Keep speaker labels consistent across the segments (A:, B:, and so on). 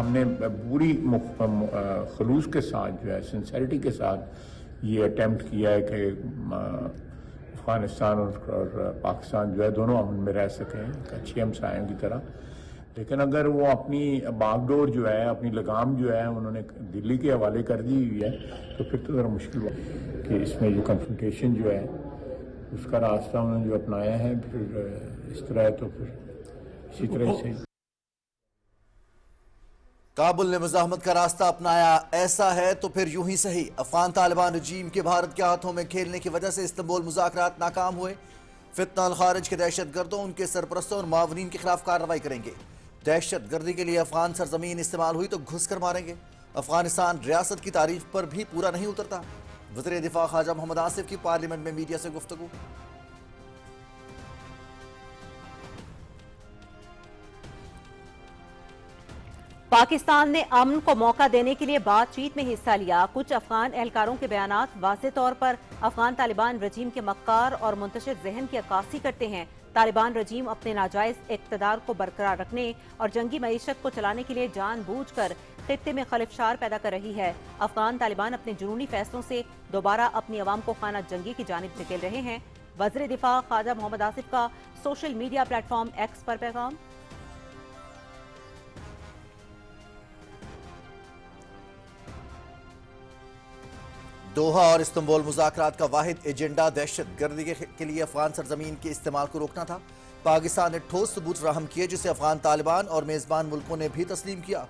A: ہم نے پوری خلوص کے ساتھ جو ہے سنسیریٹی کے ساتھ یہ اٹیمپٹ کیا ہے کہ افغانستان اور پاکستان جو ہے دونوں امن میں رہ سکیں ایک اچھی ہمسایوں کی طرح. لیکن اگر وہ اپنی باغ ڈور جو ہے اپنی لگام جو ہے انہوں نے دلی کے حوالے کر دی ہوئی ہے تو پھر تو ذرا مشکل ہوا کہ اس میں جو کنفرنٹیشن جو ہے اس کا راستہ انہوں نے جو اپنایا ہے پھر اس طرح ہے تو پھر اسی طرح سے
B: کابل نے مزاحمت کا راستہ اپنایا. ایسا ہے تو پھر یوں ہی صحیح افغان طالبان رجیم کے بھارت کے ہاتھوں میں کھیلنے کی وجہ سے استنبول مذاکرات ناکام ہوئے. فتنہ الخارج کے دہشت گردوں ان کے سرپرستوں اور معاونین کے خلاف کارروائی کریں گے. دہشت گردی کے لیے افغان سرزمین استعمال ہوئی تو گھس کر ماریں گے. افغانستان ریاست کی تعریف پر بھی پورا نہیں اترتا. وزیر دفاع خواجہ محمد آصف کی پارلیمنٹ میں میڈیا سے گفتگو.
C: پاکستان نے امن کو موقع دینے کے لیے بات چیت میں حصہ لیا. کچھ افغان اہلکاروں کے بیانات واضح طور پر افغان طالبان رجیم کے مکار اور منتشر ذہن کی عکاسی کرتے ہیں. طالبان رجیم اپنے ناجائز اقتدار کو برقرار رکھنے اور جنگی معیشت کو چلانے کے لیے جان بوجھ کر خطے میں خلفشار پیدا کر رہی ہے. افغان طالبان اپنے جنونی فیصلوں سے دوبارہ اپنی عوام کو خانہ جنگی کی جانب دھکیل رہے ہیں. وزیر دفاع خواجہ محمد آصف کا social media platform X پر پیغام.
B: دوحہ اور استنبول مذاکرات کا واحد ایجنڈا دہشت گردی کے لیے افغان سرزمین کے استعمال کو روکنا تھا. پاکستان نے ٹھوس ثبوت فراہم کیے جسے افغان طالبان اور میزبان ملکوں نے بھی تسلیم کیا.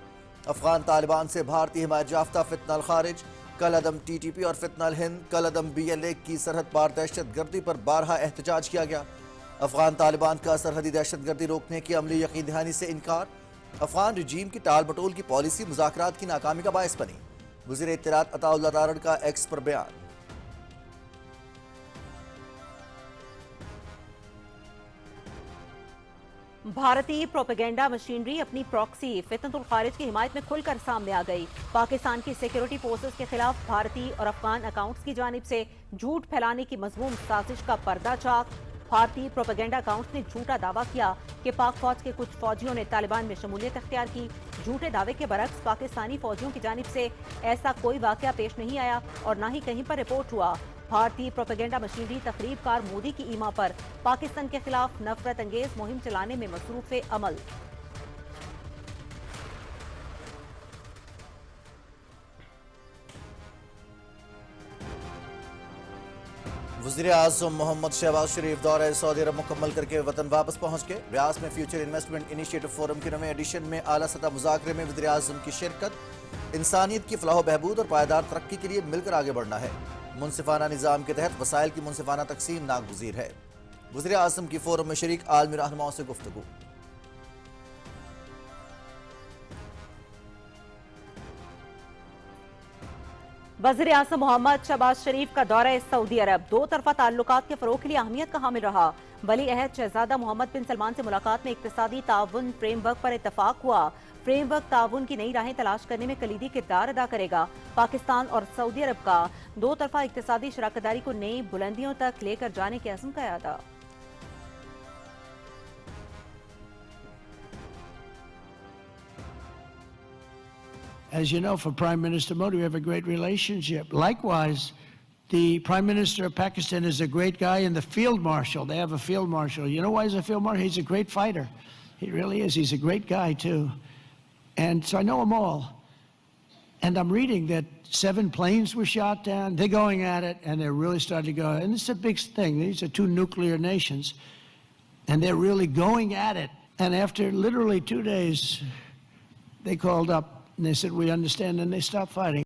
B: افغان طالبان سے بھارتی حمایت یافتہ فتنہ الخارج، کل عدم ٹی ٹی پی اور فتنہ الہند، کل عدم بی ایل اے کی سرحد پار دہشت گردی پر بارہا احتجاج کیا گیا. افغان طالبان کا سرحدی دہشت گردی روکنے کی عملی یقین دہانی سے انکار. افغان رجیم کی ٹال مٹول کی پالیسی مذاکرات کی ناکامی کا باعث بنی. وزیر اطلاعات عطا اللہ تارڑ کا ایکس پر بیان.
C: بھارتی پروپیگنڈا مشینری اپنی پراکسی فتنۃ الخارج کی حمایت میں کھل کر سامنے آ گئی. پاکستان کی سیکیورٹی فورسز کے خلاف بھارتی اور افغان اکاؤنٹس کی جانب سے جھوٹ پھیلانے کی مذموم سازش کا پردہ چاک. بھارتی پروپیگنڈا اکاؤنٹس نے جھوٹا دعویٰ کیا کہ پاک فوج کے کچھ فوجیوں نے طالبان میں شمولیت اختیار کی. جھوٹے دعوے کے برعکس پاکستانی فوجیوں کی جانب سے ایسا کوئی واقعہ پیش نہیں آیا اور نہ ہی کہیں پر رپورٹ ہوا. بھارتی پروپیگنڈا مشینری تقریب کار مودی کی ایما پر پاکستان کے خلاف نفرت انگیز مہم چلانے میں مصروف عمل.
B: وزیر اعظم محمد شہباز شریف دورہ سعودی عرب مکمل کر کے وطن واپس پہنچ گئے. ریاض میں فیوچر انویسٹمنٹ انیشیٹو فورم کے نویں ایڈیشن میں اعلیٰ سطح مذاکرے میں وزیر اعظم کی شرکت. انسانیت کی فلاح و بہبود اور پائیدار ترقی کے لیے مل کر آگے بڑھنا ہے. منصفانہ نظام کے تحت وسائل کی منصفانہ تقسیم ناگزیر ہے. وزیر اعظم کی فورم میں شریک عالمی رہنماؤں سے گفتگو.
C: وزیر اعظم محمد شہباز شریف کا دورہ سعودی عرب دو طرفہ تعلقات کے فروغ کے لیے اہمیت کا حامل رہا. ولی عہد شہزادہ محمد بن سلمان سے ملاقات میں اقتصادی تعاون فریم ورک پر اتفاق ہوا. فریم ورک تعاون کی نئی راہیں تلاش کرنے میں کلیدی کردار ادا کرے گا. پاکستان اور سعودی عرب کا دو طرفہ اقتصادی شراکت داری کو نئی بلندیوں تک لے کر جانے کے عزم کا اعادہ.
D: As you know, for Prime Minister Modi, we have a great relationship. Likewise, the Prime Minister of Pakistan is a great guy, and the Field Marshal, they have a Field Marshal. You know why he's a Field Marshal? He's a great fighter. He really is. He's a great guy, too. And so I know them all. And I'm reading that 7 planes were shot down. They're going at it, and they're really starting to go. And this is a big thing. These are 2 nuclear nations, and they're really going at it. And after literally 2 days, they called up. And they said, we understand, and they stopped fighting.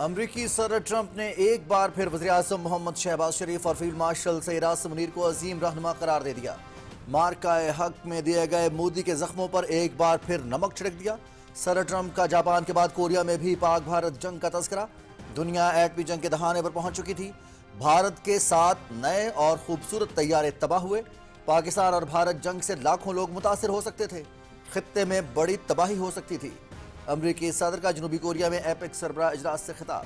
B: امریکی صدر Trump نے ایک بار پھر وزیر اعظم محمد شہباز شریف اور field marshal سیراس Munir کو عظیم رہنما قرار دے دیا. مارکہ حق میں دیے گئے مودی کے زخموں پر ایک بار پھر نمک چھڑک دیا. صدر ٹرمپ کا جاپان کے بعد کوریا میں بھی پاک بھارت جنگ کا تذکرہ. دنیا ایٹمی جنگ کے دہانے پر پہنچ چکی تھی. بھارت کے 7 نئے اور خوبصورت طیارے تباہ ہوئے. پاکستان اور بھارت جنگ سے لاکھوں لوگ متاثر ہو سکتے تھے. خطے میں بڑی تباہی ہو سکتی تھی. امریکی صدر کا جنوبی کوریا میں ایپک سربراہ اجلاس سے خطاب.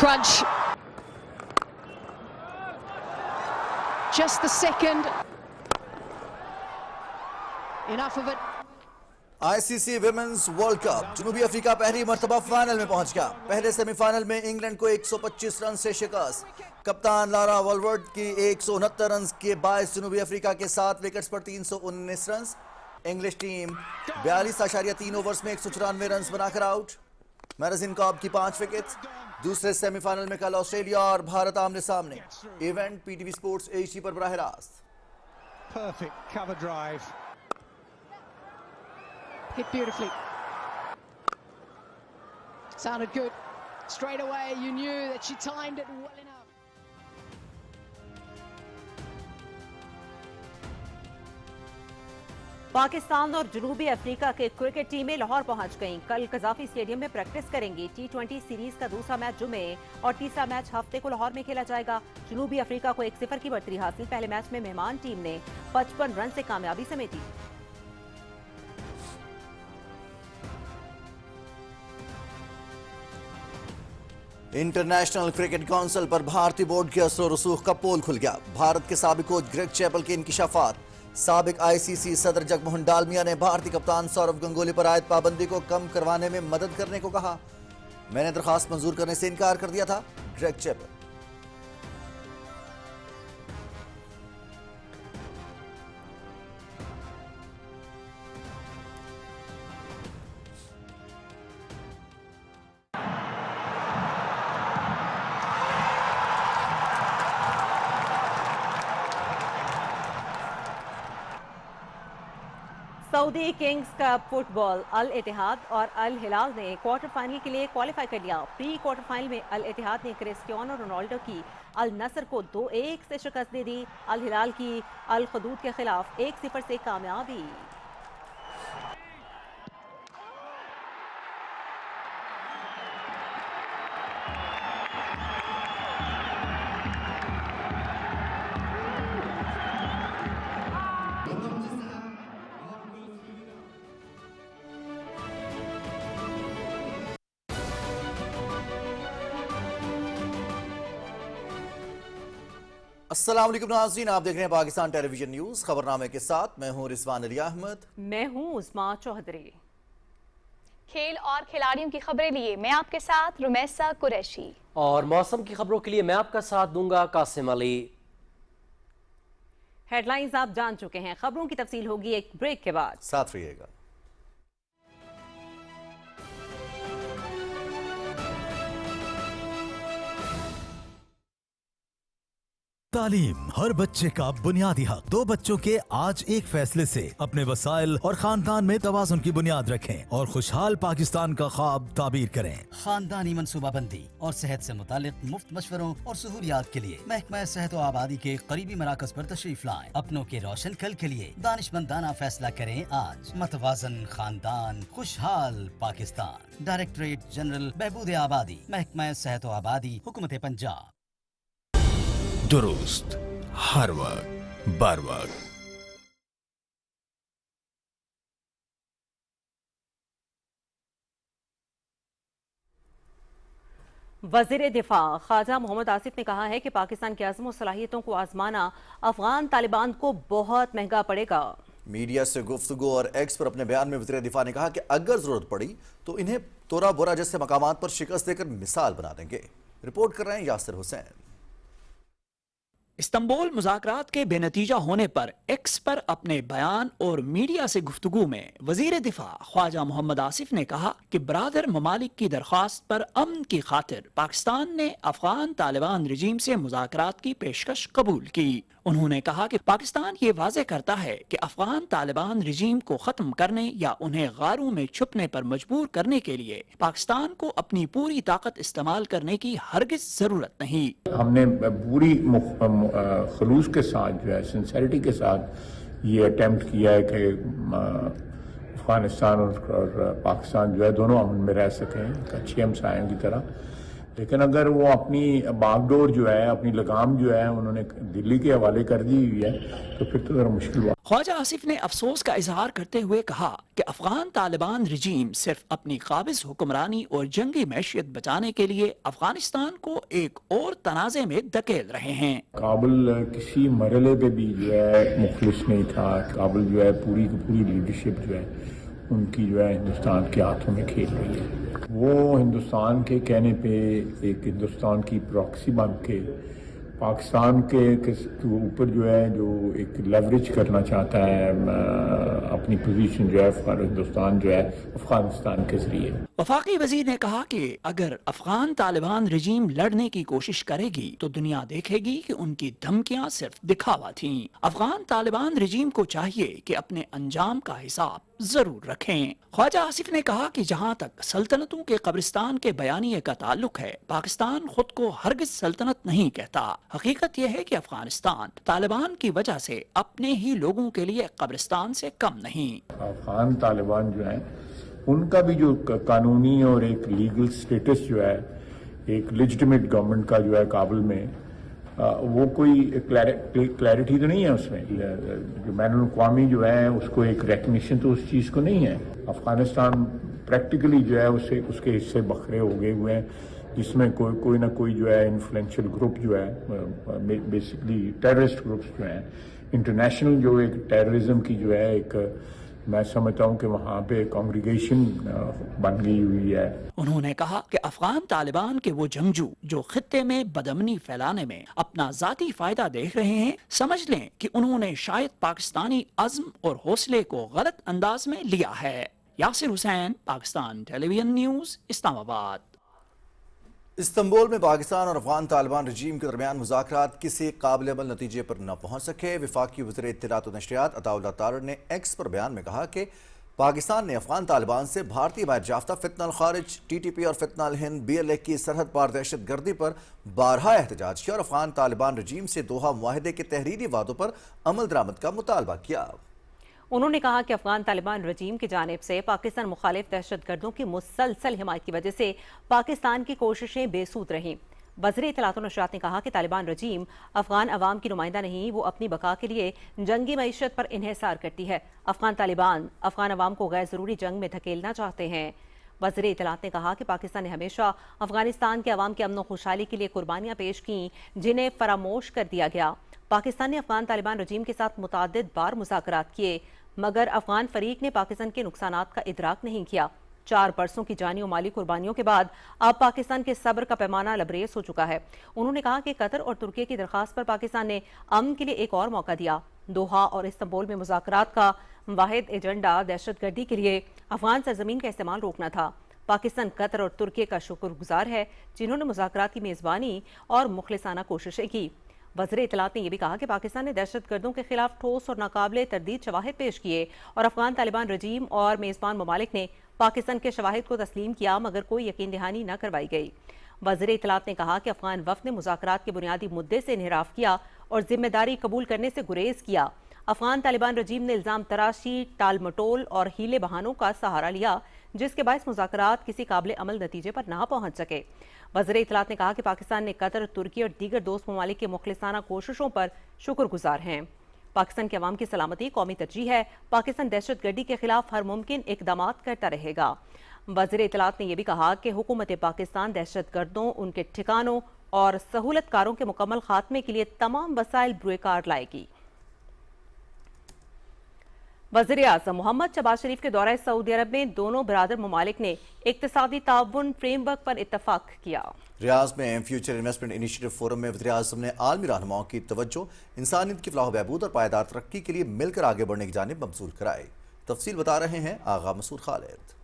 E: Crunch. Just the second. Enough of it.
B: ICC women's world cup جنوبی افریقہ پہلی مرتبہ فائنل میں پہنچ گیا. پہلے سیمی فائنل میں انگلینڈ کو 125 رن سے شکست. کپتان لارا والورڈ کی 169 رنز کے باعث جنوبی افریقہ کے 7 وکٹس پر 319 رنز. انگلش ٹیم 42.3 اوورز میں 194 رنز بنا کر آؤٹ. میرزین کاب کی 5 وکٹس. دوسرے سیمی فائنل میں کل آسٹریلیا اور بھارت آمنے سامنے. Event P T V sports HD پر براہ راست.
E: Perfect cover drive.
F: Hit beautifully. Sounded good. Straight away, you knew that she timed it well enough.
C: Pakistan اور جنوبی افریقہ کے کرکٹ ٹیمیں لاہور پہنچ گئیں. کل قذافی اسٹیڈیم میں پریکٹس کریں گی. T20 سیریز کا دوسرا میچ جمعے اور تیسرا میچ ہفتے کو لاہور میں کھیلا جائے گا. جنوبی افریقہ کو 1-0 کی برتری حاصل. پہلے میچ میں مہمان ٹیم نے 55 رن سے کامیابی سمیٹی.
B: انٹرنیشنل کرکٹ کونسل پر بھارتی بورڈ کے اثر و رسوخ کا پول کھل گیا. بھارت کے سابق کوچ گریگ چیپل کے انکشافات. سابق ICC صدر جگموہن ڈالمیا نے بھارتی کپتان سورو گنگولی پر عائد پابندی کو کم کروانے میں مدد کرنے کو کہا. میں نے درخواست منظور کرنے سے انکار کر دیا تھا. Greg Chappell.
C: Saudi Kings Cup football الاتحاد اور الہلال نے کوارٹر فائنل کے لیے کوالیفائی کر لیا. پری کوارٹر فائنل میں الاتحاد نے کرسٹیانو رونالڈو کی النصر کو 2-1 سے شکست دے دی. الہلال کی الخدود کے خلاف 1-0 سے کامیابی.
B: السلام علیکم ناظرین، آپ دیکھ رہے ہیں پاکستان ٹیلی ویژن نیوز. خبرنامے کے ساتھ میں ہوں رضوان علی احمد.
C: میں ہوں عظما چوہدری.
G: کھیل اور کھلاڑیوں کی خبریں لیے میں آپ کے ساتھ رمیسہ قریشی،
H: اور موسم کی خبروں کے لیے میں آپ کا ساتھ دوں گا قاسم علی.
C: ہیڈ لائنز آپ جان چکے ہیں. خبروں کی تفصیل ہوگی ایک بریک کے بعد.
B: ساتھ رہیے گا.
I: تعلیم ہر بچے کا بنیادی حق. 2 بچوں کے آج ایک فیصلے سے اپنے وسائل اور خاندان میں توازن کی بنیاد رکھیں اور خوشحال پاکستان کا خواب تعبیر کریں.
J: خاندانی منصوبہ بندی اور صحت سے متعلق مفت مشوروں اور سہولیات کے لیے محکمہ صحت و آبادی کے قریبی مراکز پر تشریف لائیں. اپنوں کے روشن کل کے لیے دانشمندانہ فیصلہ کریں آج. متوازن خاندان، خوشحال پاکستان. ڈائریکٹریٹ جنرل بہبود آبادی، محکمہ صحت و آبادی، حکومت پنجاب.
I: درست ہر وقت بر وقت.
C: وزیر دفاع خواجہ محمد آصف نے کہا ہے کہ پاکستان کی عزم و صلاحیتوں کو آزمانا افغان طالبان کو بہت مہنگا پڑے گا.
B: میڈیا سے گفتگو اور ایکس پر اپنے بیان میں وزیر دفاع نے کہا کہ اگر ضرورت پڑی تو انہیں تورا بورا جیسے مقامات پر شکست دے کر مثال بنا دیں گے. رپورٹ کر رہے ہیں یاسر حسین.
K: استنبول مذاکرات کے بے نتیجہ ہونے پر ایکس پر اپنے بیان اور میڈیا سے گفتگو میں وزیر دفاع خواجہ محمد آصف نے کہا کہ برادر ممالک کی درخواست پر امن کی خاطر پاکستان نے افغان طالبان رجیم سے مذاکرات کی پیشکش قبول کی. انہوں نے کہا کہ پاکستان یہ واضح کرتا ہے کہ افغان طالبان رجیم کو ختم کرنے یا انہیں غاروں میں چھپنے پر مجبور کرنے کے لیے پاکستان کو اپنی پوری طاقت استعمال کرنے کی ہرگز ضرورت نہیں.
A: ہم نے پوری خلوص کے ساتھ جو ہے سنسیریٹی کے ساتھ یہ اٹیمپٹ کیا ہے کہ افغانستان اور پاکستان جو ہے دونوں امن میں رہ سکیں اچھی ہمسایوں کی طرح. لیکن اگر وہ اپنی باغ ڈور جو ہے، اپنی لگام جو ہے انہوں نے دلی کے حوالے کر دی ہوئی ہے تو پھر تو ذرا مشکل ہوا.
K: خواجہ آصف نے افسوس کا اظہار کرتے ہوئے کہا کہ افغان طالبان رجیم صرف اپنی قابض حکمرانی اور جنگی معیشت بچانے کے لیے افغانستان کو ایک اور تنازع میں دھکیل رہے ہیں.
A: کابل کسی مرحلے پہ بھی جو ہے مخلص نہیں تھا. کابل جو ہے پوری کی پوری لیڈرشپ جو ہے ان کی جو ہے ہندوستان کے ہاتھوں میں کھیل رہی ہے. وہ ہندوستان کے کہنے پہ ایک ہندوستان کی پراکسی بن کے پاکستان کے اوپر جو ہے جو ایک لیوریج کرنا چاہتا ہے اپنی پوزیشن جو ہے ہندوستان جو ہے افغانستان کے ذریعے.
K: وفاقی وزیر نے کہا کہ اگر افغان طالبان رجیم لڑنے کی کوشش کرے گی تو دنیا دیکھے گی کہ ان کی دھمکیاں صرف دکھاوا تھیں. افغان طالبان رجیم کو چاہیے کہ اپنے انجام کا حساب ضرور رکھیں. خواجہ آصف نے کہا کہ جہاں تک سلطنتوں کے قبرستان کے بیانیے کا تعلق ہے، پاکستان خود کو ہرگز سلطنت نہیں کہتا. حقیقت یہ ہے کہ افغانستان طالبان کی وجہ سے اپنے ہی لوگوں کے لیے قبرستان سے کم نہیں.
A: افغان طالبان جو ہیں ان کا بھی جو قانونی اور ایک لیگل سٹیٹس جو ہے ایک لیجٹمیٹ گورنمنٹ کا جو ہے کابل میں وہ کوئی کلیئرٹی تو نہیں ہے اس میں. جو بین الاقوامی جو ہے اس کو ایک ریکگنیشن تو اس چیز کو نہیں ہے. افغانستان پریکٹیکلی جو ہے اس کے حصے بکھرے ہو گئے ہوئے ہیں جس میں کوئی نہ کوئی جو ہے انفلوئنشل گروپ جو ہے بیسکلی ٹیررسٹ گروپس جو ہیں انٹرنیشنل جو ایک ٹیررزم کی جو ہے ایک میں سمجھتا ہوں کہ وہاں پہ کانگریگیشن بن گئی ہوئی ہے.
K: انہوں نے کہا کہ افغان طالبان کے وہ جنگجو جو خطے میں بدامنی پھیلانے میں اپنا ذاتی فائدہ دیکھ رہے ہیں، سمجھ لیں کہ انہوں نے شاید پاکستانی عزم اور حوصلے کو غلط انداز میں لیا ہے. یاسر حسین، پاکستان ٹیلی ویژن نیوز، اسلام آباد.
B: استنبول میں پاکستان اور افغان طالبان رجیم کے درمیان مذاکرات کسی قابل عمل نتیجے پر نہ پہنچ سکے. وفاقی وزیر اطلاعات و نشریات عطا اللہ تارڑ نے ایکس پر بیان میں کہا کہ پاکستان نے افغان طالبان سے بھارتی حمایت یافتہ فتنہ الخارج، ٹی ٹی پی اور فتنہ الہند BLA کی سرحد پار دہشت گردی پر بارہا احتجاج کیا اور افغان طالبان رجیم سے دوحہ معاہدے کے تحریری وعدوں پر عمل درآمد کا مطالبہ کیا.
C: انہوں نے کہا کہ افغان طالبان رجیم کی جانب سے پاکستان مخالف دہشت گردوں کی مسلسل حمایت کی وجہ سے پاکستان کی کوششیں بے سود رہیں. وزیر اطلاعات و نشریات نے کہا کہ طالبان رجیم افغان عوام کی نمائندہ نہیں، وہ اپنی بقا کے لیے جنگی معیشت پر انحصار کرتی ہے. افغان طالبان افغان عوام کو غیر ضروری جنگ میں دھکیلنا چاہتے ہیں. وزیر اطلاعات نے کہا کہ پاکستان نے ہمیشہ افغانستان کے عوام کے امن و خوشحالی کے لیے قربانیاں پیش کیں جنہیں فراموش کر دیا گیا. پاکستان نے افغان طالبان رجیم کے ساتھ متعدد بار مذاکرات کیے مگر افغان فریق نے پاکستان کے نقصانات کا ادراک نہیں کیا. 4 برسوں کی جانی و مالی قربانیوں کے بعد اب پاکستان کے صبر کا پیمانہ لبریز ہو چکا ہے. انہوں نے کہا کہ قطر اور ترکی کی درخواست پر پاکستان نے امن کے لیے ایک اور موقع دیا. دوحہ اور استنبول میں مذاکرات کا واحد ایجنڈا دہشت گردی کے لیے افغان سرزمین کا استعمال روکنا تھا. پاکستان قطر اور ترکی کا شکر گزار ہے جنہوں نے مذاکرات کی میزبانی اور مخلصانہ کوششیں کی. وزیر اطلاعات نے یہ بھی کہا کہ پاکستان نے دہشت گردوں کے خلاف ٹھوس اور ناقابل تردید شواہد پیش کیے اور افغان طالبان رجیم اور میزبان ممالک نے پاکستان کے شواہد کو تسلیم کیا مگر کوئی یقین دہانی نہ کروائی گئی. وزیر اطلاعات نے کہا کہ افغان وفد نے مذاکرات کے بنیادی مدعے سے انحراف کیا اور ذمہ داری قبول کرنے سے گریز کیا. افغان طالبان رجیم نے الزام تراشی، ٹال مٹول اور ہیلے بہانوں کا سہارا لیا جس کے باعث مذاکرات کسی قابل عمل نتیجے پر نہ پہنچ سکے. وزیر اطلاعات نے کہا کہ پاکستان نے قطر، ترکی اور دیگر دوست ممالک کے مخلصانہ کوششوں پر شکر گزار ہیں. پاکستان کے عوام کی سلامتی قومی ترجیح ہے. پاکستان دہشت گردی کے خلاف ہر ممکن اقدامات کرتا رہے گا. وزیر اطلاعات نے یہ بھی کہا کہ حکومت پاکستان دہشت گردوں، ان کے ٹھکانوں اور سہولت کاروں کے مکمل خاتمے کے لیے تمام وسائل بروئے کار لائے گی. وزیر اعظم محمد شہباز شریف کے دورہ سعودی عرب میں دونوں برادر ممالک نے اقتصادی تعاون فریم ورک پر اتفاق کیا.
B: ریاض میں فیوچر انویسٹمنٹ انیشیٹو فورم میں وزیر اعظم نے عالمی رہنماؤں کی توجہ انسانیت کی فلاح و بہبود اور پائیدار ترقی کے لیے مل کر آگے بڑھنے کی جانب مبذول کرائی. تفصیل بتا رہے ہیں آغا مسعود خالد.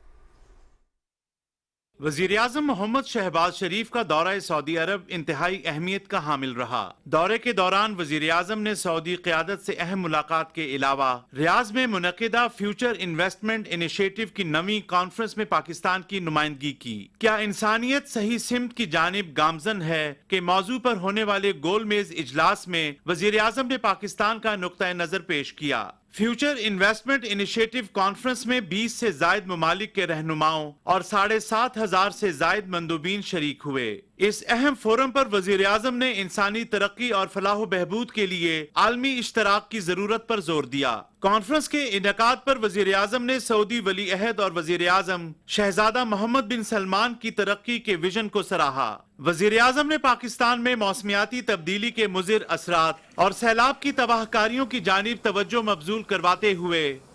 L: وزیر اعظم محمد شہباز شریف کا دورہ سعودی عرب انتہائی اہمیت کا حامل رہا. دورے کے دوران وزیر اعظم نے سعودی قیادت سے اہم ملاقات کے علاوہ ریاض میں منعقدہ فیوچر انویسٹمنٹ انیشیٹو کی نویں کانفرنس میں پاکستان کی نمائندگی کی. کیا انسانیت صحیح سمت کی جانب گامزن ہے کہ موضوع پر ہونے والے گول میز اجلاس میں وزیر اعظم نے پاکستان کا نقطہ نظر پیش کیا. فیوچر انویسٹمنٹ انیشیٹو کانفرنس میں 20 سے زائد ممالک کے رہنماؤں اور 7,500 سے زائد مندوبین شریک ہوئے. اس اہم فورم پر وزیر اعظم نے انسانی ترقی اور فلاح و بہبود کے لیے عالمی اشتراک کی ضرورت پر زور دیا. کانفرنس کے انعقاد پر وزیر اعظم نے سعودی ولی عہد اور وزیر اعظم شہزادہ محمد بن سلمان کی ترقی کے ویژن کو سراہا. وزیر اعظم نے پاکستان میں موسمیاتی تبدیلی کے مضر اثرات اور سیلاب کی تباہ کاریوں کی جانب توجہ مبذول کرواتے ہوئے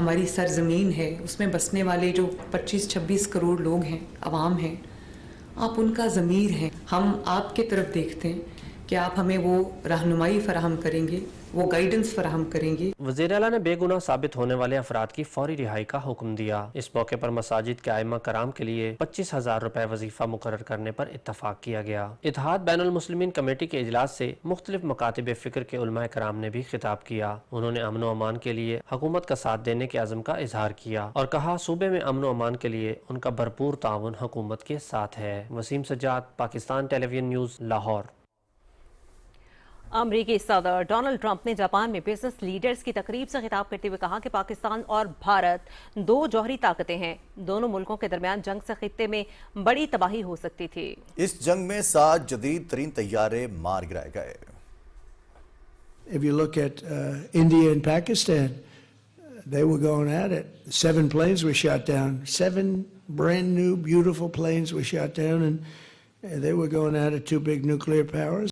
M: ہماری سرزمین ہے، اس میں بسنے والے جو 25-26 کروڑ لوگ ہیں، عوام ہیں، آپ ان کا ضمیر ہیں. ہم آپ کی طرف دیکھتے ہیں کہ آپ ہمیں وہ رہنمائی فراہم کریں گے، وہ گائیڈنس فراہم کریں گے.
H: وزیر اعلیٰ نے بے گناہ ثابت ہونے والے افراد کی فوری رہائی کا حکم دیا. اس موقع پر مساجد کے ائمہ کرام کے لیے 25,000 روپے وظیفہ مقرر کرنے پر اتفاق کیا گیا. اتحاد بین المسلمین کمیٹی کے اجلاس سے مختلف مکاتب فکر کے علماء کرام نے بھی خطاب کیا. انہوں نے امن و امان کے لیے حکومت کا ساتھ دینے کے عزم کا اظہار کیا اور کہا صوبے میں امن و امان کے لیے ان کا بھرپور تعاون حکومت کے ساتھ ہے. وسیم سجاد، پاکستان ٹیلی ویژن نیوز، لاہور.
C: امریکی صدر ڈونلڈ ٹرمپ نے جاپان میں بزنس لیڈرز کی تقریب سے خطاب کرتے ہوئے کہا کہ پاکستان اور بھارت دو جوہری طاقتیں ہیں. دونوں ملکوں کے درمیان جنگ سے خطے میں بڑی تباہی ہو سکتی تھی.
B: اس جنگ میں 7 جدید ترین طیارے مار گرائے گئے.
D: If you look at India and Pakistan, they were going at it. 7 planes were shot down. 7 brand new, beautiful planes were shot down, and they were going at it, 2 big nuclear powers.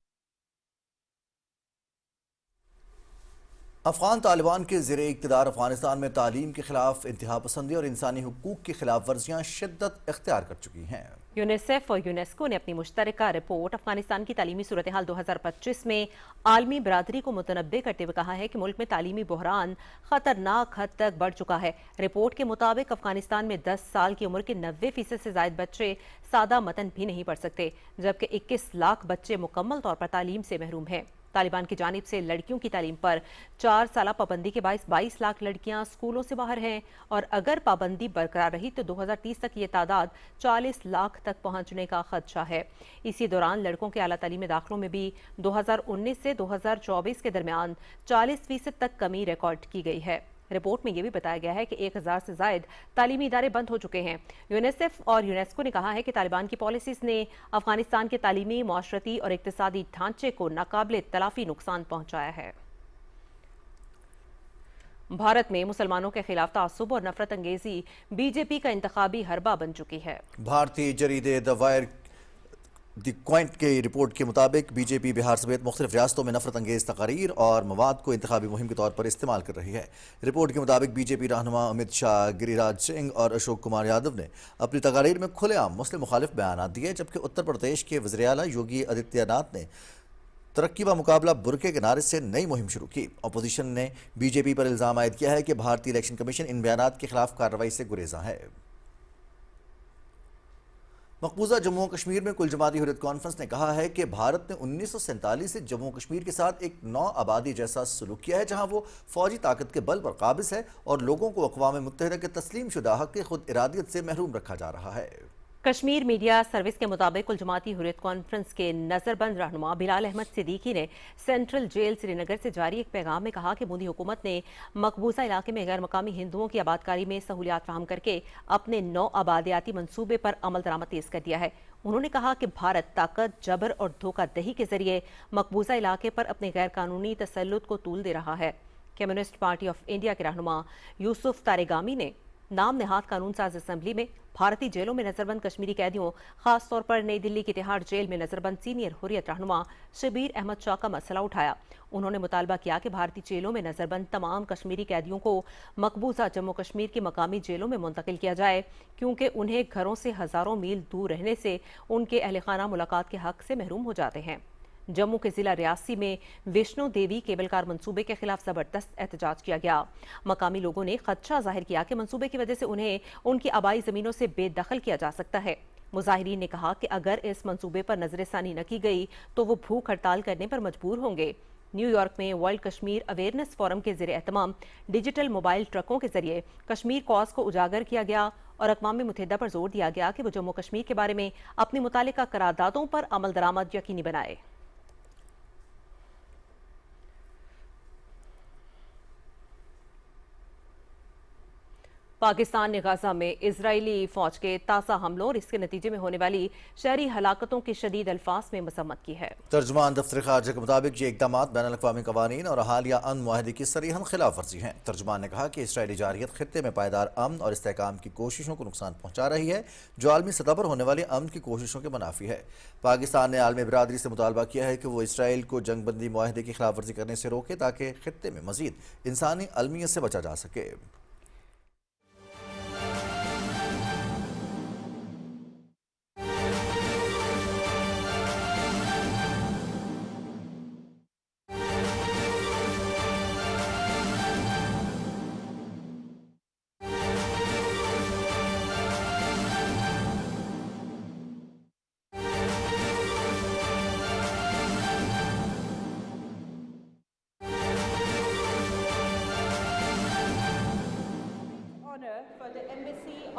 B: Afghan Taliban کے زیر اقتدار افغانستان میں تعلیم کے خلاف انتہا پسندی اور انسانی حقوق کی خلاف ورزیاں شدت اختیار کر چکی ہیں.
C: یونیسیف اور یونیسکو نے اپنی مشترکہ رپورٹ افغانستان کی تعلیمی صورتحال 2025 میں عالمی برادری کو متنبع کرتے ہوئے کہا ہے کہ ملک میں تعلیمی بحران خطرناک حد تک بڑھ چکا ہے. رپورٹ کے مطابق افغانستان میں 10 سال کی عمر کے 90% سے زائد بچے سادہ متن بھی نہیں پڑھ سکتے، جبکہ 21 لاکھ بچے مکمل طور پر تعلیم سے محروم ہیں. طالبان کی جانب سے لڑکیوں کی تعلیم پر 4 سالہ پابندی کے باعث 22 لاکھ لڑکیاں سکولوں سے باہر ہیں، اور اگر پابندی برقرار رہی تو 2030 تک یہ تعداد 40 لاکھ تک پہنچنے کا خدشہ ہے. اسی دوران لڑکوں کے اعلیٰ تعلیمی داخلوں میں بھی 2019 سے 2024 کے درمیان 40% تک کمی ریکارڈ کی گئی ہے. رپورٹ میں یہ بھی بتایا گیا ہے کہ 1000 سے زائد تعلیمی ادارے بند ہو چکے ہیں. یونیسیف اور یونیسکو نے کہا ہے کہ طالبان کی پالیسیز نے افغانستان کے تعلیمی، معاشرتی اور اقتصادی ڈھانچے کو ناقابل تلافی نقصان پہنچایا ہے. بھارت میں مسلمانوں کے خلاف تعصب اور نفرت انگیزی بی جے پی کا انتخابی حربہ بن چکی ہے.
B: بھارتی جریدے دی وائر دی کوائنٹ کی رپورٹ کے مطابق بی جے پی بہار سمیت مختلف ریاستوں میں نفرت انگیز تقاریر اور مواد کو انتخابی مہم کے طور پر استعمال کر رہی ہے. رپورٹ کے مطابق بی جے پی رہنما امت شاہ، گری راج سنگھ اور اشوک کمار یادو نے اپنی تقاریر میں کھلے عام مسلم مخالف بیانات دیے، جبکہ اتر پردیش کے وزیر اعلیٰ یوگی آدتیہ ناتھ نے ترقی و مقابلہ برقعے کے نعرے سے نئی مہم شروع کی. اپوزیشن نے بی جے پی پر الزام عائد کیا ہے کہ بھارتی الیکشن کمیشن ان بیانات کے خلاف کارروائی سے گریزاں ہے. مقبوضہ جموں و کشمیر میں کل جماعتی حریت کانفرنس نے کہا ہے کہ بھارت نے 1947 سے جموں و کشمیر کے ساتھ ایک نو آبادی جیسا سلوک کیا ہے، جہاں وہ فوجی طاقت کے بل پر قابض ہے اور لوگوں کو اقوام متحدہ کے تسلیم شدہ حق خود ارادیت سے محروم رکھا جا رہا ہے.
C: کشمیر میڈیا سروس کے مطابق کل جماعتی حریت کانفرنس کے نظر بند رہنما بلال احمد صدیقی نے سینٹرل جیل سری نگر سے جاری ایک پیغام میں کہا کہ مودی حکومت نے مقبوضہ علاقے میں غیر مقامی ہندوؤں کی آبادکاری میں سہولیات فراہم کر کے اپنے نو آبادیاتی منصوبے پر عمل درآمد تیز کر دیا ہے. انہوں نے کہا کہ بھارت طاقت، جبر اور دھوکہ دہی کے ذریعے مقبوضہ علاقے پر اپنے غیر قانونی تسلط کو طول دے رہا ہے. کمیونسٹ پارٹی آف انڈیا کے رہنما یوسف تاریگامی نے نام نہاد قانون ساز اسمبلی میں بھارتی جیلوں میں نظر بند کشمیری قیدیوں، خاص طور پر نئی دلی کی تہاڑ جیل میں نظر بند سینئر حریت رہنما شبیر احمد شاہ کا مسئلہ اٹھایا. انہوں نے مطالبہ کیا کہ بھارتی جیلوں میں نظر بند تمام کشمیری قیدیوں کو مقبوضہ جموں کشمیر کی مقامی جیلوں میں منتقل کیا جائے، کیونکہ انہیں گھروں سے ہزاروں میل دور رہنے سے ان کے اہل خانہ ملاقات کے حق سے محروم ہو جاتے ہیں. جموں کے ضلع ریاسی میں وشنو دیوی کیبل کار منصوبے کے خلاف زبردست احتجاج کیا گیا. مقامی لوگوں نے خدشہ ظاہر کیا کہ منصوبے کی وجہ سے انہیں ان کی آبائی زمینوں سے بے دخل کیا جا سکتا ہے. مظاہرین نے کہا کہ اگر اس منصوبے پر نظر ثانی نہ کی گئی تو وہ بھوک ہڑتال کرنے پر مجبور ہوں گے. نیو یارک میں ورلڈ کشمیر اویئرنیس فورم کے زیر اہتمام ڈیجیٹل موبائل ٹرکوں کے ذریعے کشمیر کاز کو اجاگر کیا گیا اور اقوام متحدہ پر زور دیا گیا کہ وہ جموں کشمیر کے بارے میں اپنی متعلقہ قراردادوں پر عمل درآمد یقینی بنائے. پاکستان نے غزہ میں اسرائیلی فوج کے تازہ حملوں اور اس کے نتیجے میں ہونے والی شہری ہلاکتوں کی شدید الفاظ میں مذمت کی ہے.
B: ترجمان دفتر خارجہ کے مطابق یہ اقدامات بین الاقوامی قوانین اور حالیہ امن معاہدے کی صریحاً خلاف ورزی ہیں. ترجمان نے کہا کہ اسرائیلی جارحیت خطے میں پائیدار امن اور استحکام کی کوششوں کو نقصان پہنچا رہی ہے، جو عالمی سطح پر ہونے والی امن کی کوششوں کے منافی ہے. پاکستان نے عالمی برادری سے مطالبہ کیا ہے کہ وہ اسرائیل کو جنگ بندی معاہدے کی خلاف ورزی کرنے سے روکے تاکہ خطے میں مزید انسانی المیت سے بچا جا سکے.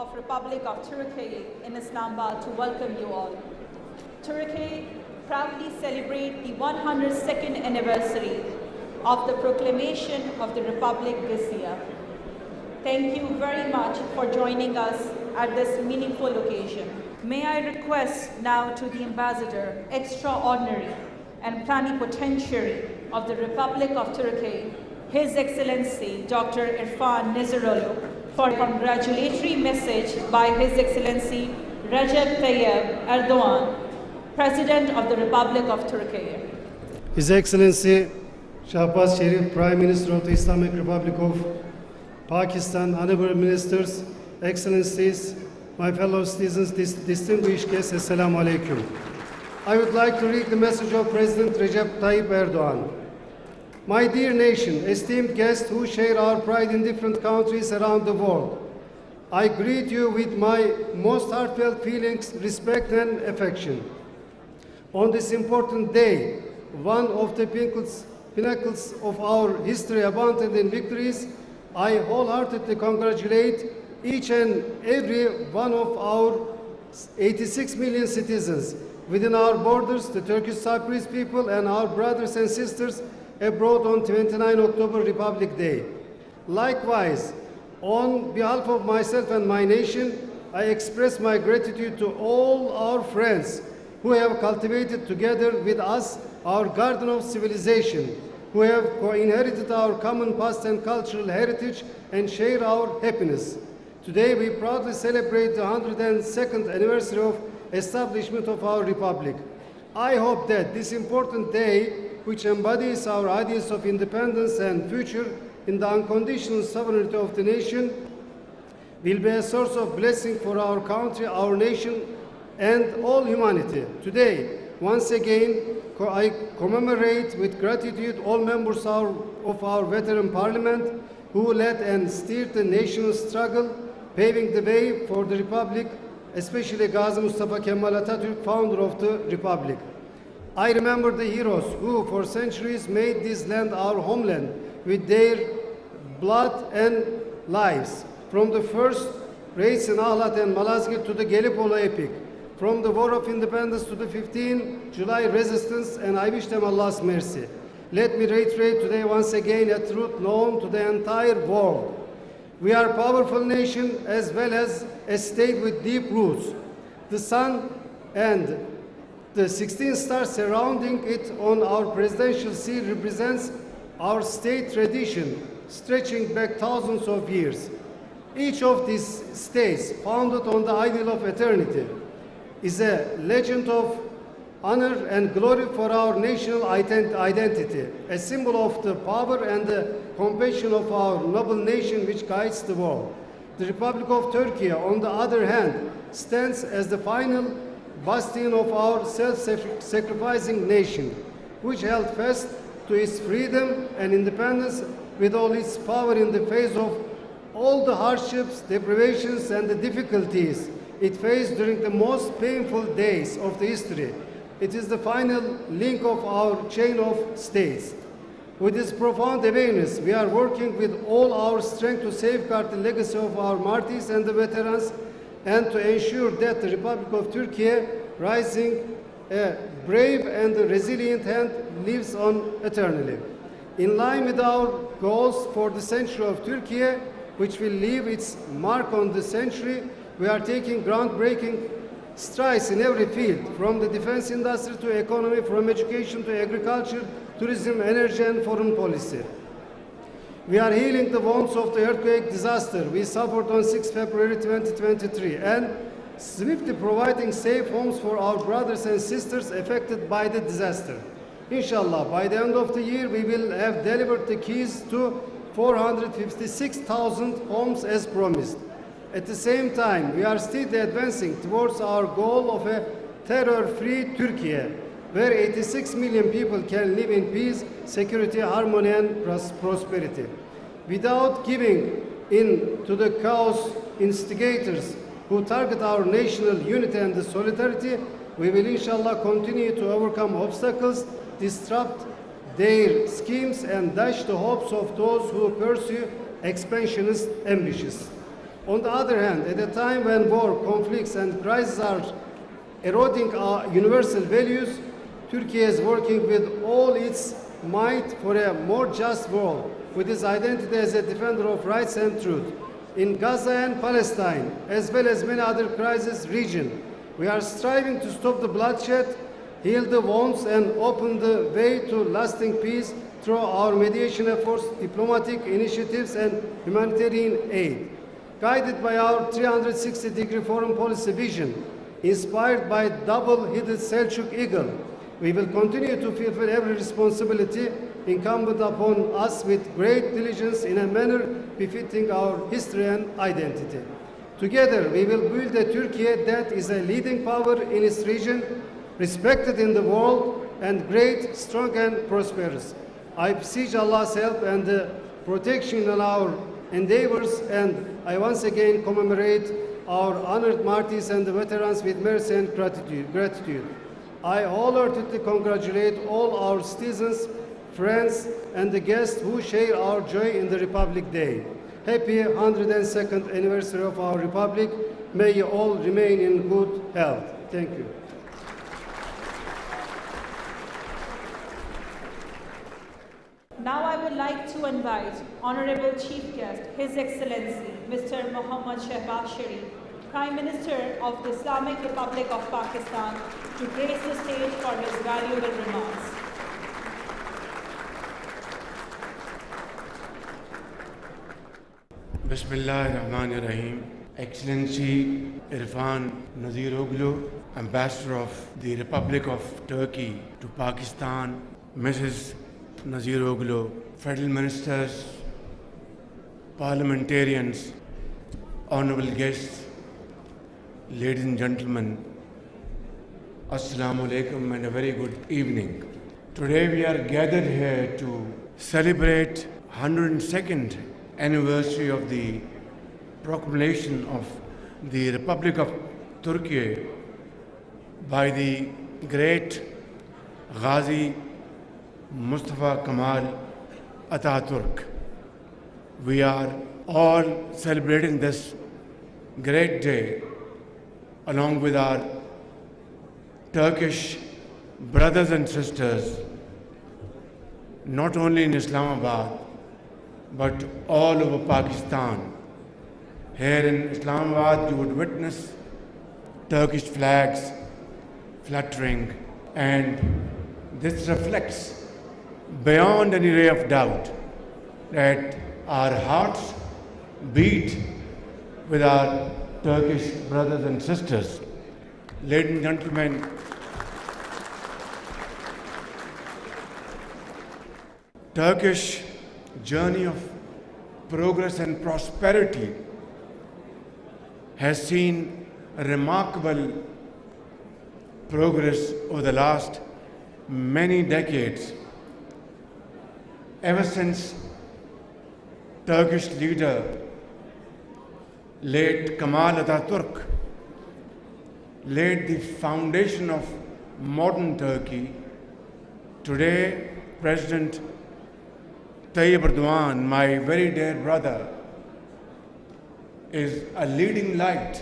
N: of Republic of Turkey in Islamabad to welcome you all. Turkey proudly celebrate the 102nd anniversary of the proclamation of the Republic this year. Thank you very much for joining us at this meaningful occasion. May I request now to the Ambassador, Extraordinary and Plenipotentiary of the Republic of Turkey, His Excellency Dr. Irfan Nizaroglu, for a congratulatory message by His Excellency Recep Tayyip Erdogan, President of the Republic of Turkey.
O: His Excellency Shahbaz Sharif, Prime Minister of the Islamic Republic of Pakistan, Honorable Ministers, Excellencies, my fellow citizens, distinguished guests, Assalamu alaikum. I would like to read the message of President Recep Tayyip Erdogan. My dear nation, esteemed guests who share our pride in different countries around the world, I greet you with my most heartfelt feelings, respect and affection. On this important day, one of the pinnacles of our history abounded in victories, I wholeheartedly congratulate each and every one of our 86 million citizens within our borders, the Turkish Cypriot people and our brothers and sisters abroad on 29 October Republic Day. Likewise, on behalf of myself and my nation, I express my gratitude to all our friends who have cultivated together with us our garden of civilization, who have co-inherited our common past and cultural heritage and share our happiness. Today we proudly celebrate the 102nd anniversary of establishment of our republic. I hope that this important day, which embodies our ideals of independence and future in the unconditional sovereignty of the nation, will be a source of blessing for our country, our nation, and all humanity. Today, once again, I commemorate with gratitude all members of our veteran parliament who led and steered the national struggle, paving the way for the republic, especially Gazi Mustafa Kemal Atatürk, founder of the republic. I remember the heroes who for centuries made this land our homeland with their blood and lives, from the first raids in Ahlat and Malazgirt to the Gallipoli epic, from the War of Independence to the 15 July resistance, and I wish them Allah's mercy. Let me reiterate today once again a truth known to the entire world. We are a powerful nation as well as a state with deep roots. The sun and the 16 stars surrounding it on our presidential seal represents our state tradition stretching back thousands of years. Each of these states, founded on the ideal of eternity, is a legend of honor and glory for our national identity, a symbol of the power and the compassion of our noble nation which guides the world. The Republic of Turkey, on the other hand, stands as the final bastion of our self-sacrificing nation, which held fast to its freedom and independence with all its power in the face of all the hardships, deprivations, and the difficulties it faced during the most painful days of the history. It is the final link of our chain of states. With this profound awareness, we are working with all our strength to safeguard the legacy of our martyrs and the veterans, and to ensure that the Republic of Turkey, rising a brave and resilient hand, lives on eternally. In line with our goals for the century of Turkey, which will leave its mark on the century, we are taking groundbreaking strides in every field, from the defense industry to economy, from education to agriculture, tourism, energy, and foreign policy. We are healing the wounds of the earthquake disaster we suffered on 6 February 2023 and swiftly providing safe homes for our brothers and sisters affected by the disaster. Inshallah, by the end of the year, we will have delivered the keys to 456,000 homes as promised. At the same time, we are still advancing towards our goal of a terror-free Turkey, where 86 million people can live in peace, security, harmony, and prosperity. Without giving in to the chaos instigators who target our national unity and solidarity, we will inshallah continue to overcome obstacles, disrupt their schemes, and dash the hopes of those who pursue expansionist ambitions. On the other hand, at a time when war, conflicts and crises are eroding our universal values, Turkey is working with all its might for a more just world, with its identity as a defender of rights and truth. In Gaza and Palestine, as well as many other crisis regions, we are striving to stop the bloodshed, heal the wounds, and open the way to lasting peace through our mediation efforts, diplomatic initiatives, and humanitarian aid. Guided by our 360-degree foreign policy vision, inspired by double-headed Selçuk eagle, we will continue to fulfill every responsibility incumbent upon us with great diligence in a manner befitting our history and identity. Together, we will build a Turkey that is a leading power in its region, respected in the world, and great, strong, and prosperous. I beseech Allah's help and protection in our endeavors, and I once again commemorate our honored martyrs and the veterans with mercy and gratitude. I wholeheartedly congratulate all our citizens, friends, and the guests who share our joy in the Republic Day. Happy 102nd anniversary of our Republic. May you all remain in good health. Thank you.
N: Now I would like to invite Honorable Chief Guest, His Excellency, Mr. Mohammad Shehbaz Sharif, Prime Minister of the Islamic Republic of Pakistan, to grace the stage for his valuable remarks.
P: Bismillahirrahmanirrahim. Excellency Irfan Naziroglu, Ambassador of the Republic of Turkey to Pakistan, Mrs. Naziroglu, Federal Ministers, Parliamentarians, Honorable guests, ladies and gentlemen, Assalamu alaikum and a very good evening. Today we are gathered here to celebrate 102nd anniversary of the proclamation of the Republic of Turkey by the great Ghazi Mustafa Kemal Ataturk. We are all celebrating this great day along with our Turkish brothers and sisters, not only in Islamabad, but all over Pakistan. Here in Islamabad, you would witness Turkish flags fluttering, and this reflects beyond any ray of doubt that our hearts beat with our Turkish brothers and sisters. Ladies and gentlemen, Turkish journey of progress and prosperity has seen remarkable progress over the last many decades. Ever since Turkish leader late Kemal Ataturk laid the foundation of modern Turkey, today President Tayyip Erdogan, my very dear brother, is a leading light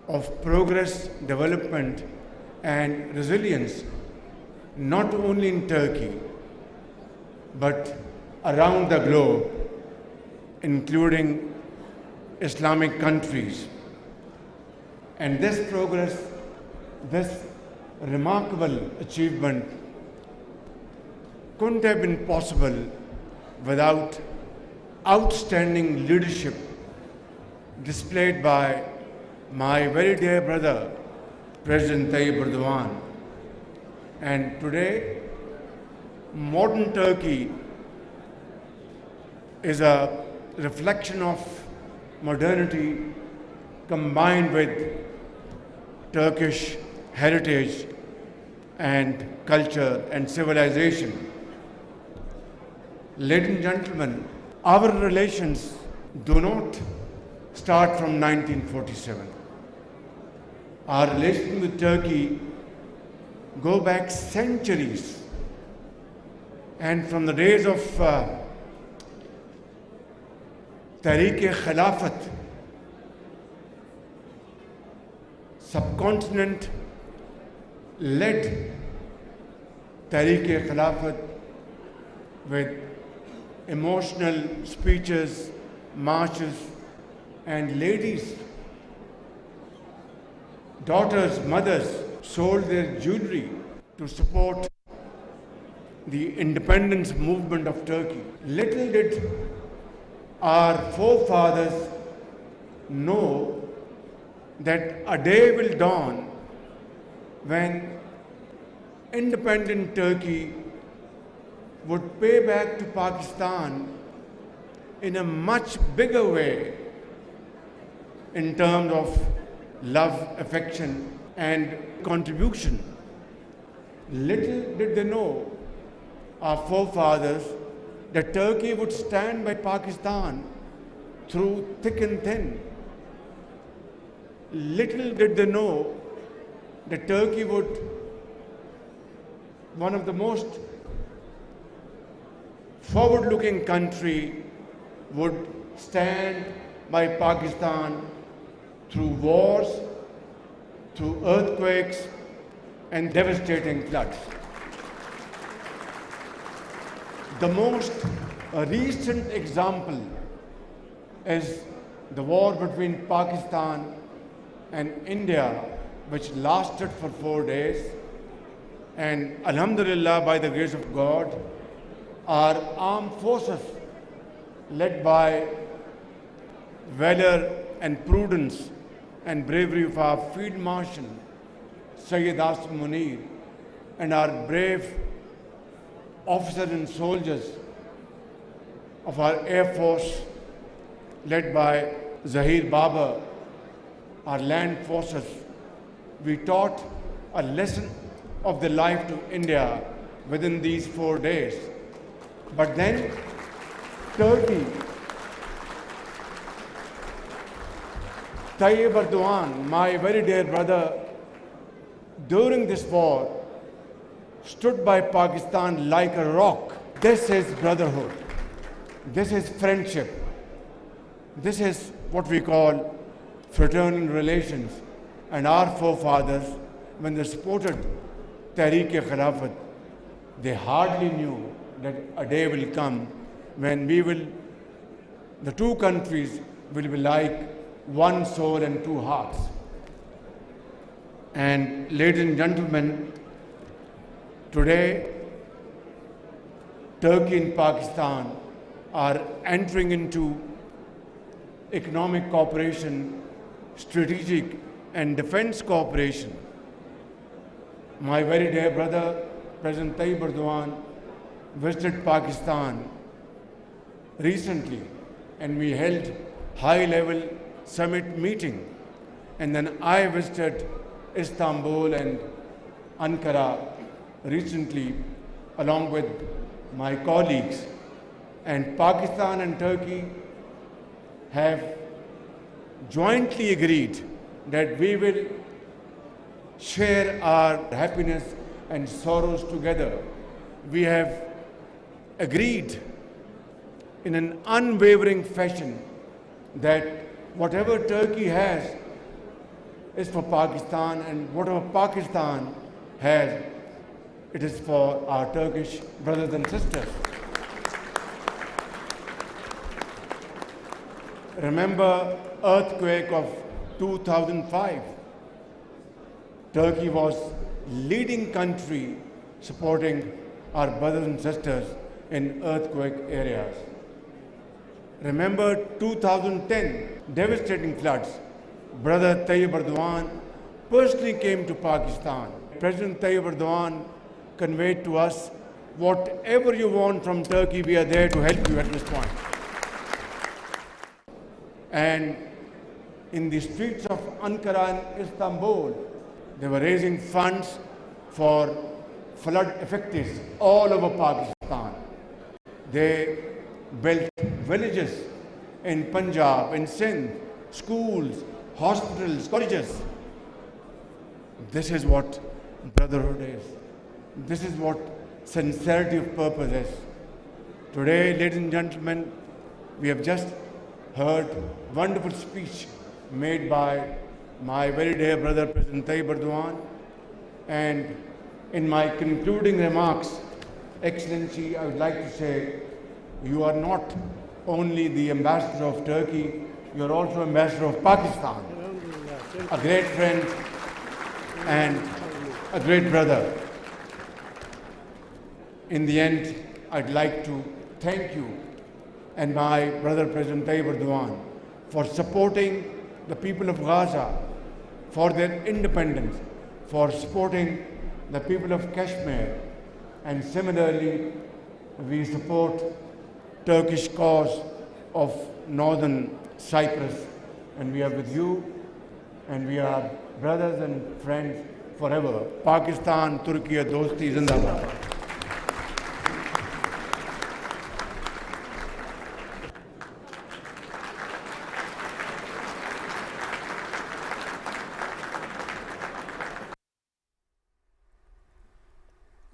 P: of progress, development, and resilience, not only in Turkey, but around the globe, including Islamic countries. And this progress, this remarkable achievement couldn't have been possible without outstanding leadership displayed by my very dear brother, President Tayyip Erdogan. And today, modern Turkey is a reflection of modernity combined with Turkish heritage and culture and civilization. Ladies and gentlemen, our relations do not start from 1947. Our relations with Turkey go back centuries, and from the days of تحریک خلافت subcontinent led تحریک خلافت with emotional speeches, marches, and ladies, daughters, mothers sold their jewelry to support the independence movement of Turkey. Little did our forefathers know that a day will dawn when independent Turkey would pay back to Pakistan in a much bigger way in terms of love, affection, and contribution. Little did they know, our forefathers, that Turkey would stand by Pakistan through thick and thin. Little did they know that Turkey would, one of the most forward-looking country, would stand by Pakistan through wars, through earthquakes, and devastating floods. The most recent example is the war between Pakistan and India, which lasted for 4 days. And alhamdulillah, by the grace of God, our armed forces, led by valor and prudence and bravery of our Field Marshal, Sayyid Asim Munir, and our brave officers and soldiers of our Air Force, led by Zahir Baba, our land forces, we taught a lesson of the life to India within these 4 days. But then Turkey, Tayyip Erdogan, my very dear brother, during this war stood by Pakistan like a rock. This is brotherhood. This is friendship. This is what we call fraternal relations. And our forefathers, when they supported Tehreek Khilafat, they hardly knew that a day will come when the two countries will be like one soul and two hearts. And ladies and gentlemen, today Turkey and Pakistan are entering into economic cooperation, strategic and defense cooperation. My very dear brother, President Tayyip Erdogan, visited Pakistan recently, and we held high-level summit meeting. And then I visited Istanbul and Ankara recently, along with my colleagues. And Pakistan and Turkey have jointly agreed that we will share our happiness and sorrows together. We have agreed in an unwavering fashion that whatever Turkey has is for Pakistan, and whatever Pakistan has, it is for our Turkish brothers and sisters. Remember earthquake of 2005. Turkey was leading country supporting our brothers and sisters in earthquake areas. Remember 2010, devastating floods. Brother Tayyip Erdogan personally came to Pakistan. President Tayyip Erdogan conveyed to us, whatever you want from Turkey, we are there to help you at this point. And in the streets of Ankara and Istanbul, they were raising funds for flood affectees all over Pakistan. They built villages in Punjab, in Sindh, schools, hospitals, colleges. This is what brotherhood is. This is what sincerity of purpose is. Today, ladies and gentlemen, we have just heard wonderful speech made by my very dear brother President Tayyip Erdogan. And in my concluding remarks, Excellency, I would like to say you are not only the ambassador of Turkey, you are also ambassador of Pakistan, a great friend and a great brother. In the end, I'd like to thank you and my brother President Tayyip Erdogan for supporting the people of Gaza for their independence, for supporting the people of Kashmir, and similarly we support Turkish cause of northern Cyprus, and we are with you and we are brothers and friends forever. Pakistan, Turkey, dosti zindabad.